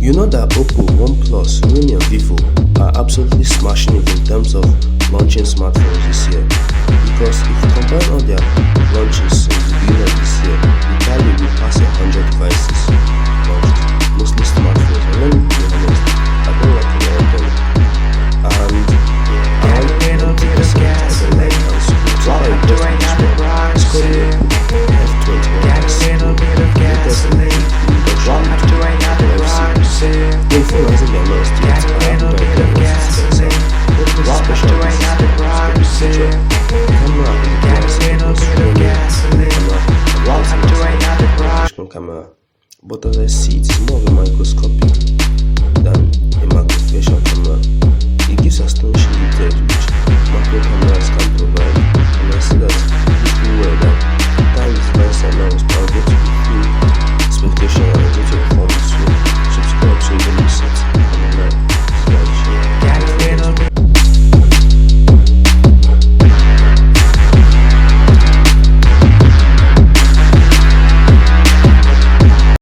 You know that Oppo, OnePlus, Realme and Vivo are absolutely smashing it in terms of launching smartphones this year. Because if you combine all their launches in the beginning of this year, the tally will pass 100 devices launched, mostly smartphones. And let me be honest, I don't like a lot of them. And I like 90% I don't like hands. So I invest in this one. It's called the f21s. Latest in the introduction to influencing their lost yet I have no idea what is expensive. What was special about this feature? Camera in the glass was running camera, camera, but as I see it